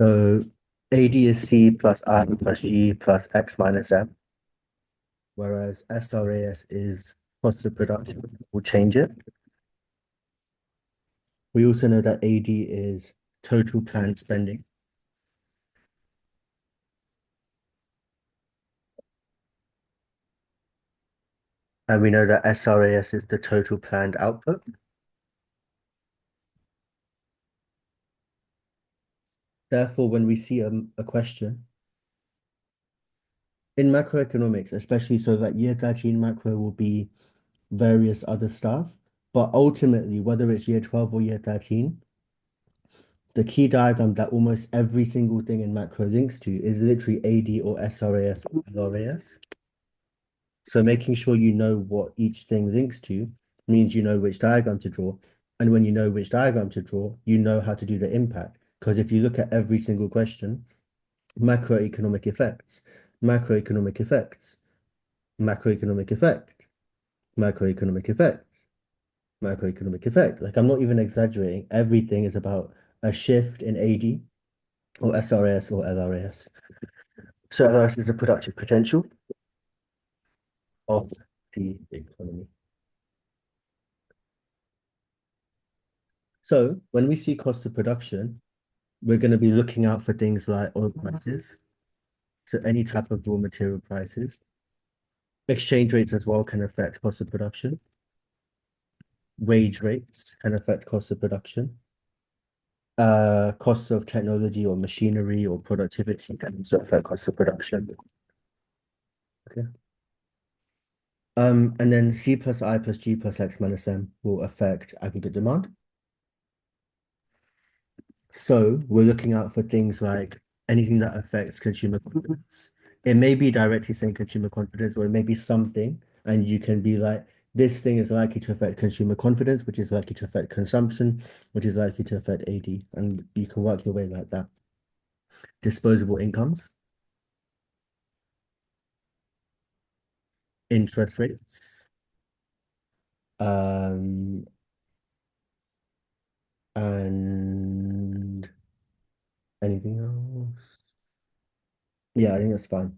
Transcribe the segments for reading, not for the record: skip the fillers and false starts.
So AD is C plus I plus G plus X minus M, whereas SRAS is cost of production. We'll change it. We also know that AD is total planned spending. And we know that SRAS is the total planned output. Therefore, when we see a question in macroeconomics, especially so that year 13 macro will be various other stuff, but ultimately, whether it's year 12 or year 13, the key diagram that almost every single thing in macro links to is literally AD or SRAS or LRAS. So making sure you know what each thing links to means you know which diagram to draw. And when you know which diagram to draw, you know how to do the impact. Because if you look at every single question, macroeconomic effects, macroeconomic effects, macroeconomic effect, macroeconomic effects, macroeconomic effect. Like I'm not even exaggerating. Everything is about a shift in AD or SRAS or LRAS. So LRAS is the productive potential of the economy. So when we see cost of production, we're going to be looking out for things like oil prices, so any type of raw material prices. Exchange rates as well can affect cost of production. Wage rates can affect cost of production. Costs of technology or machinery or productivity can also affect cost of production. Okay. And then C plus I plus G plus X minus M will affect aggregate demand. So we're looking out for things like anything that affects consumer confidence. It may be directly saying consumer confidence, or it may be something, and you can be like, this thing is likely to affect consumer confidence, which is likely to affect consumption, which is likely to affect AD, and you can work your way like that. Disposable incomes, interest rates, um, and anything else. Yeah, I think that's fine.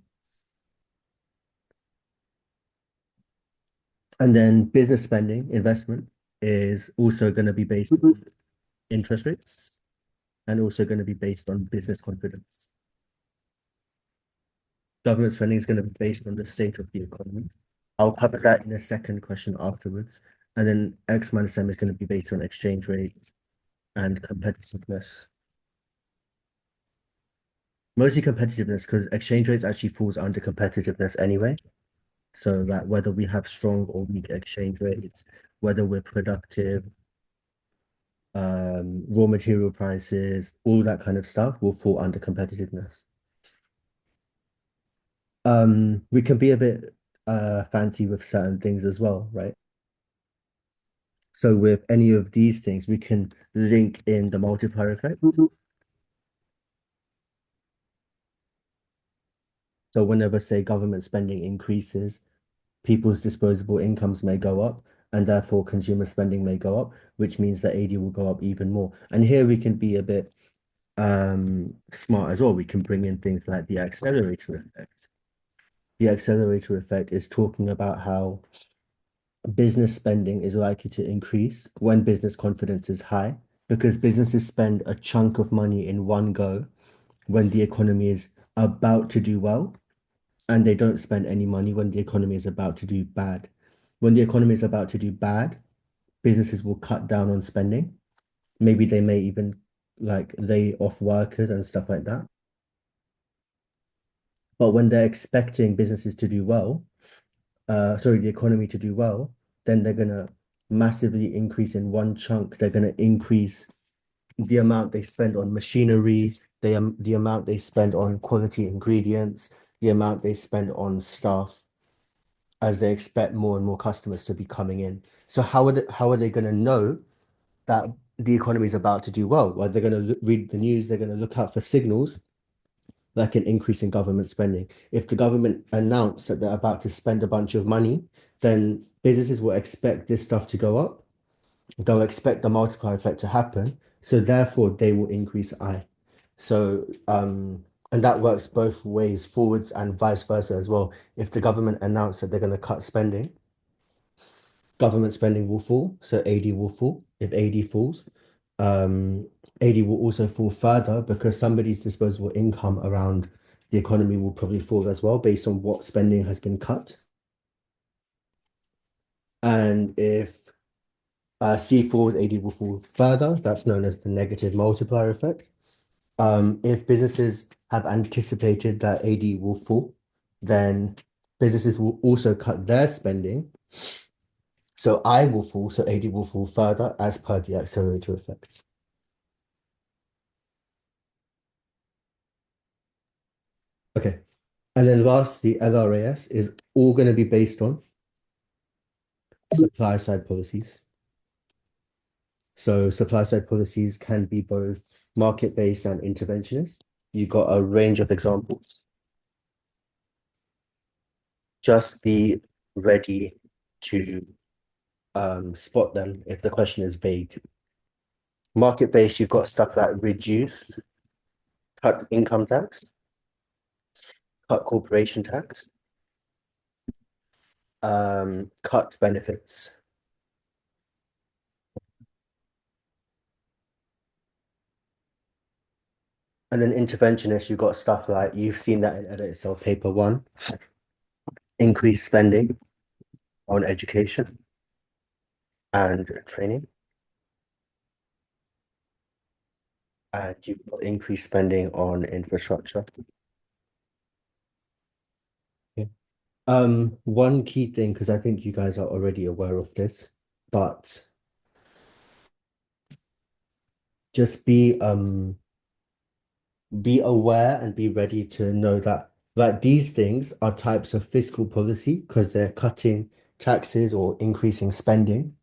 And then business spending, investment is also going to be based on interest rates and also going to be based on business confidence. Government spending is going to be based on the state of the economy. I'll cover that in a second question afterwards. And then X minus M is going to be based on exchange rates and competitiveness. Mostly competitiveness because exchange rates actually falls under competitiveness anyway. So that whether we have strong or weak exchange rates, whether we're productive, raw material prices, all that kind of stuff will fall under competitiveness. We can be a bit fancy with certain things as well, right? So with any of these things, we can link in the multiplier effect. So whenever, say, government spending increases, people's disposable incomes may go up, and therefore consumer spending may go up, which means that AD will go up even more. And here we can be a bit smart as well. We can bring in things like the accelerator effect. The accelerator effect is talking about how business spending is likely to increase when business confidence is high because businesses spend a chunk of money in one go when the economy is about to do well, and they don't spend any money when the economy is about to do bad. When the economy is about to do bad, businesses will cut down on spending. Maybe they may even like lay off workers and stuff like that. But when they're expecting businesses to do well, sorry, the economy to do well, then they're gonna massively increase in one chunk. They're gonna increase the amount they spend on machinery, the amount they spend on quality ingredients, the amount they spend on staff, as they expect more and more customers to be coming in. So how are they gonna know that the economy is about to do well? Well, they're gonna read the news, they're gonna look out for signals like an increase in government spending. If the government announce that they're about to spend a bunch of money, then businesses will expect this stuff to go up. They'll expect the multiplier effect to happen. So therefore, they will increase I. So, and that works both ways, forwards and vice versa as well. If the government announce that they're going to cut spending, government spending will fall, so AD will fall. If AD falls, AD will also fall further because somebody's disposable income around the economy will probably fall as well based on what spending has been cut. And if C falls, AD will fall further. That's known as the negative multiplier effect. If businesses have anticipated that AD will fall, then businesses will also cut their spending. So I will fall, so AD will fall further as per the accelerator effect. Okay. And then lastly, LRAS is all going to be based on supply side policies. So supply side policies can be both market-based and interventionist. You've got a range of examples. Just be ready to spot them if the question is vague. Market-based, you've got stuff like reduce, cut income tax, cut corporation tax, cut benefits. And then interventionist, you've got stuff like you've seen that in Edit Itself Paper 1, increase spending on education and training. And you've got increased spending on infrastructure. Okay. One key thing, because I think you guys are already aware of this, but just be aware and be ready to know that these things are types of fiscal policy because they're cutting taxes or increasing spending,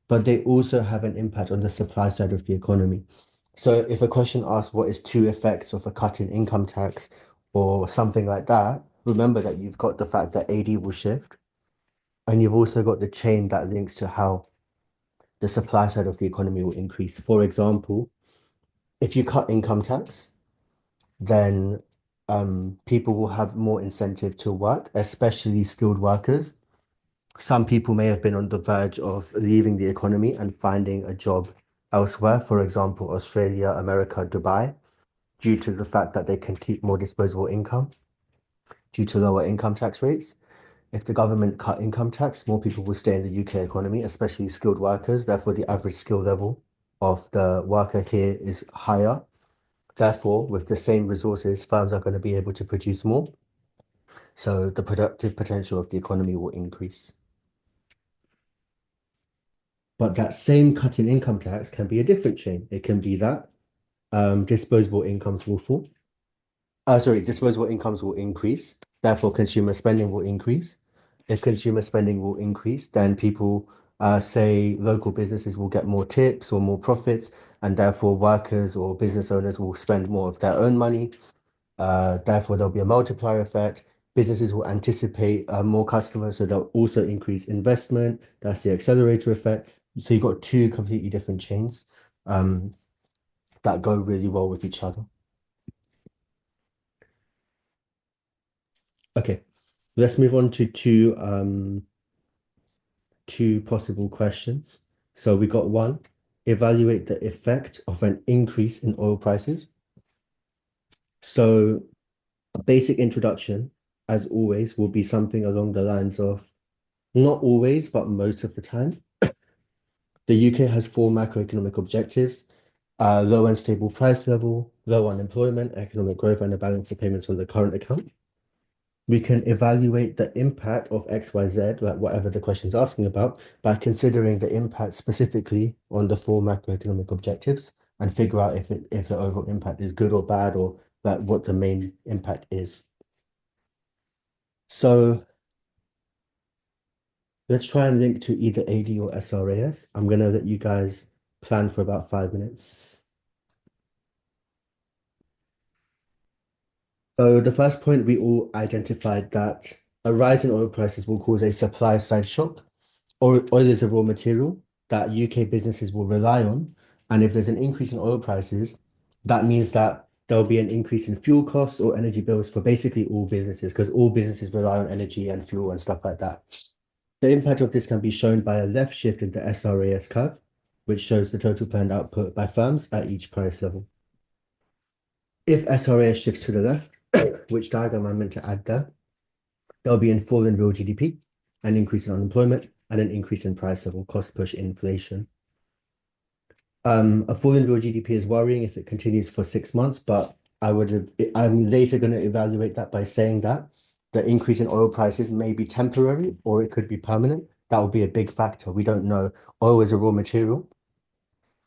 but they also have an impact on the supply side of the economy. So if a question asks what is two effects of a cut in income tax or something like that, remember that you've got the fact that AD will shift, and you've also got the chain that links to how the supply side of the economy will increase. For example, if you cut income tax, then people will have more incentive to work, especially skilled workers. Some people may have been on the verge of leaving the economy and finding a job elsewhere, for example, Australia, America, Dubai, due to the fact that they can keep more disposable income due to lower income tax rates. If the government cut income tax, more people will stay in the UK economy, especially skilled workers. Therefore, the average skill level of the worker here is higher. Therefore, with the same resources, firms are going to be able to produce more. So the productive potential of the economy will increase. But that same cut in income tax can be a different chain. It can be that disposable incomes will fall. Sorry, disposable incomes will increase. Therefore, consumer spending will increase. If consumer spending will increase, then people say local businesses will get more tips or more profits, and therefore workers or business owners will spend more of their own money. Therefore, there'll be a multiplier effect. Businesses will anticipate more customers, so they'll also increase investment. That's the accelerator effect. So you've got two completely different chains um, that go really well with each other. Okay, let's move on to two possible questions. So we got one, evaluate the effect of an increase in oil prices. So a basic introduction, as always, will be something along the lines of not always, but most of the time. The UK has four macroeconomic objectives, low and stable price level, low unemployment, economic growth, and a balance of payments on the current account. We can evaluate the impact of XYZ, like whatever the question is asking about, by considering the impact specifically on the four macroeconomic objectives and figure out if the overall impact is good or bad or like what the main impact is. So let's try and link to either AD or SRAS. I'm gonna let you guys plan for about 5 minutes. So the first point, we all identified that a rise in oil prices will cause a supply side shock. Oil is a raw material that UK businesses will rely on. And if there's an increase in oil prices, that means that there'll be an increase in fuel costs or energy bills for basically all businesses because all businesses rely on energy and fuel and stuff like that. The impact of this can be shown by a left shift in the SRAS curve, which shows the total planned output by firms at each price level. If SRAS shifts to the left, which diagram I'm meant to add there, there'll be a fall in real GDP, an increase in unemployment, and an increase in price level, cost push inflation. A fall in real GDP is worrying if it continues for 6 months, but I'm later going to evaluate that by saying that the increase in oil prices may be temporary or it could be permanent. That will be a big factor. We don't know. Oil is a raw material.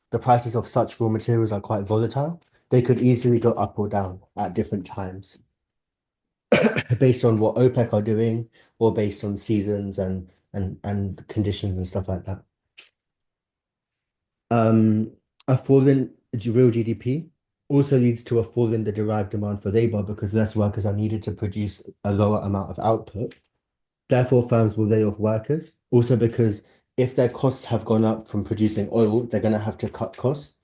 The prices of such raw materials are quite volatile. They could easily go up or down at different times based on what OPEC are doing or based on seasons and conditions and stuff like that. A fall in real GDP also leads to a fall in the derived demand for labor because less workers are needed to produce a lower amount of output. Therefore, firms will lay off workers. Also, because if their costs have gone up from producing oil, they're going to have to cut costs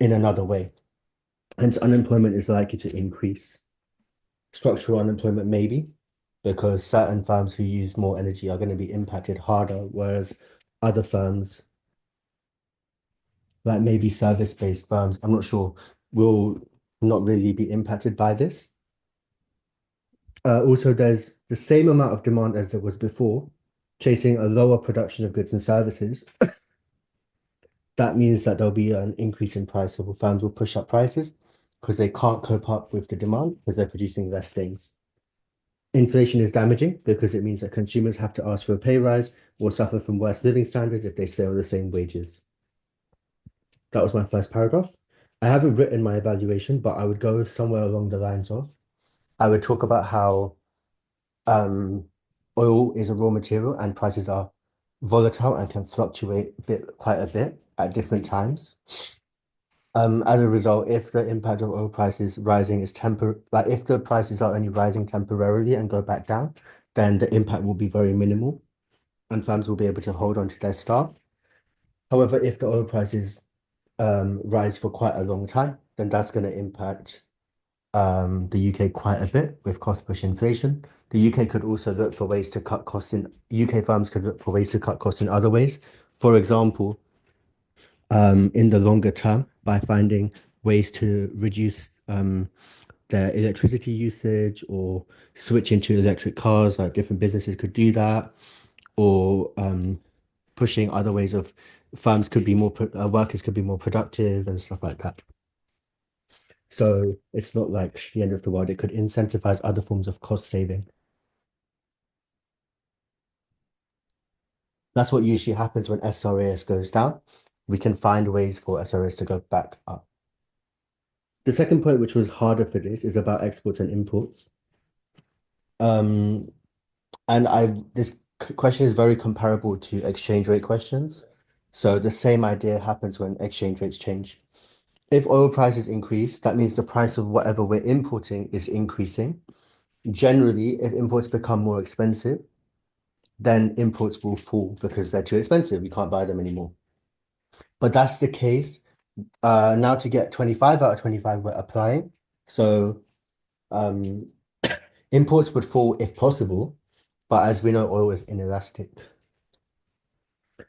in another way. Hence, unemployment is likely to increase. Structural unemployment, maybe, because certain firms who use more energy are going to be impacted harder, whereas other firms like maybe service-based firms, I'm not sure, will not really be impacted by this. Also, there's the same amount of demand as there was before, chasing a lower production of goods and services. That means that there'll be an increase in price, so firms will push up prices because they can't cope up with the demand because they're producing less things. Inflation is damaging because it means that consumers have to ask for a pay rise or suffer from worse living standards if they stay on the same wages. That was my first paragraph. I haven't written my evaluation, but I would go somewhere along the lines of, I would talk about how oil is a raw material and prices are volatile and can fluctuate quite a bit at different times. As a result, if the impact of oil prices rising is like if the prices are only rising temporarily and go back down, then the impact will be very minimal and firms will be able to hold on to their staff. However, if the oil prices rise for quite a long time, then that's going to impact the UK quite a bit with cost push inflation. The UK could also look for ways to cut costs in UK firms could look for ways to cut costs in other ways. For example, in the longer term, by finding ways to reduce their electricity usage or switch into electric cars, like different businesses could do that, or pushing other ways of firms could be more workers could be more productive and stuff like that. So it's not like the end of the world. It could incentivize other forms of cost saving. That's what usually happens when SRAS goes down. We can find ways for SRAS to go back up. The second point, which was harder for this, is about exports and imports. And this question is very comparable to exchange rate questions. So the same idea happens when exchange rates change. If oil prices increase, that means the price of whatever we're importing is increasing. Generally, if imports become more expensive, then imports will fall because they're too expensive. We can't buy them anymore. But that's the case. Now to get 25 out of 25, we're applying. So um, imports would fall if possible, but as we know, oil is inelastic.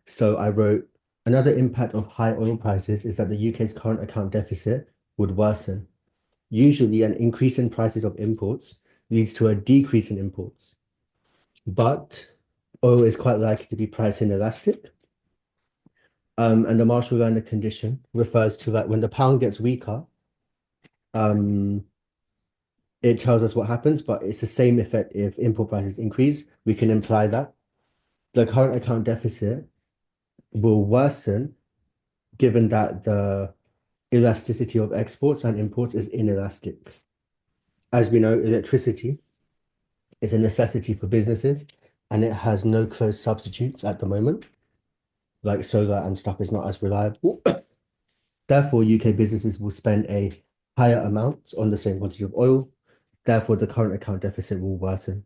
So I wrote, another impact of high oil prices is that the UK's current account deficit would worsen. Usually, an increase in prices of imports leads to a decrease in imports, but oil is quite likely to be price inelastic. And the Marshall-Lerner condition refers to that when the pound gets weaker, it tells us what happens, but it's the same effect if import prices increase. We can imply that the current account deficit will worsen given that the elasticity of exports and imports is inelastic. As we know, electricity is a necessity for businesses and it has no close substitutes at the moment, like solar and stuff is not as reliable. Therefore, UK businesses will spend a higher amount on the same quantity of oil. Therefore, the current account deficit will worsen.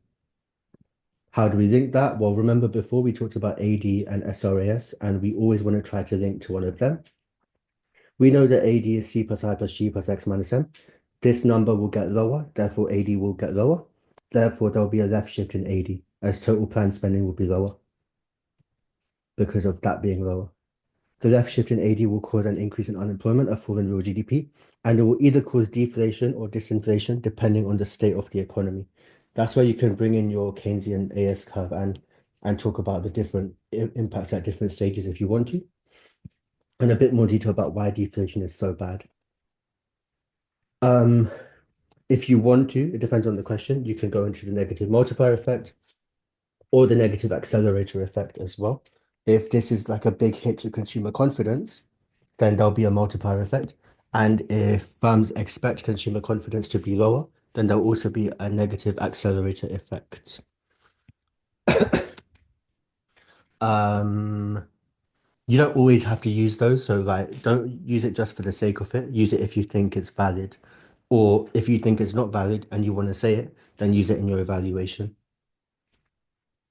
How do we link that? Well, remember before we talked about AD and SRAS, and we always want to try to link to one of them. We know that AD is C plus I plus G plus X minus M. this number will get lower, therefore AD will get lower. Therefore, there'll be a left shift in AD as total planned spending will be lower because of that being lower. The left shift in AD will cause an increase in unemployment, a fall in real GDP, and it will either cause deflation or disinflation depending on the state of the economy. That's where you can bring in your Keynesian AS curve and talk about the different impacts at different stages if you want to, and a bit more detail about why deflation is so bad. Um, if you want to, it depends on the question, you can go into the negative multiplier effect or the negative accelerator effect as well. If this is like a big hit to consumer confidence, then there'll be a multiplier effect. And if firms expect consumer confidence to be lower, then there'll also be a negative accelerator effect. Um, you don't always have to use those, so like don't use it just for the sake of it. Use it if you think it's valid. Or if you think it's not valid and you want to say it, then use it in your evaluation.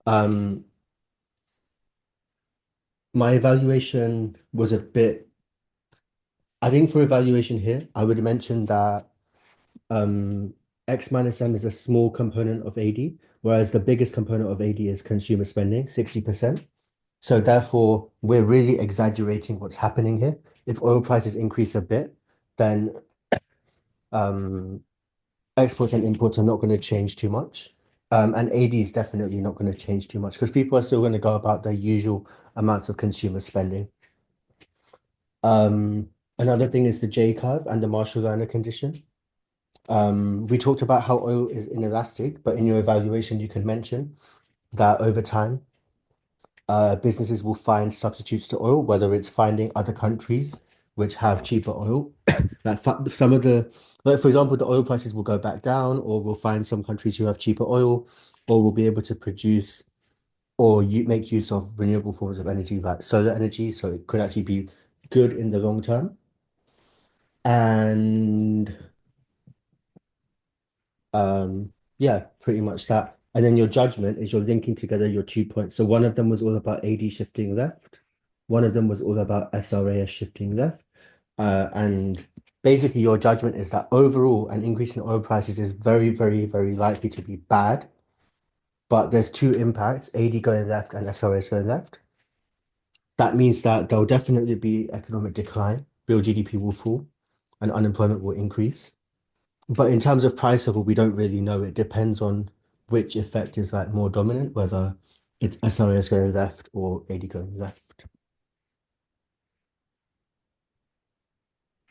Um, my evaluation was a bit, I think for evaluation here, I would mention that X minus M is a small component of AD, whereas the biggest component of AD is consumer spending, 60%. So therefore, we're really exaggerating what's happening here. If oil prices increase a bit, then um, exports and imports are not going to change too much. And AD is definitely not going to change too much because people are still going to go about their usual amounts of consumer spending. Another thing is the J curve and the Marshall-Lerner condition. We talked about how oil is inelastic, but in your evaluation, you can mention that over time, businesses will find substitutes to oil, whether it's finding other countries which have cheaper oil. Like some of the, like for example, the oil prices will go back down, or we'll find some countries who have cheaper oil, or will be able to produce or make use of renewable forms of energy like solar energy. So it could actually be good in the long term. And yeah, pretty much that. And then your judgment is you're linking together your 2 points. So one of them was all about AD shifting left. One of them was all about SRAS shifting left. And basically your judgment is that overall an increase in oil prices is very, very, very likely to be bad. But there's two impacts, AD going left and SRAS going left. That means that there'll definitely be economic decline, real GDP will fall, and unemployment will increase. But in terms of price level, we don't really know. It depends on which effect is like more dominant, whether it's SRAS going left or AD going left.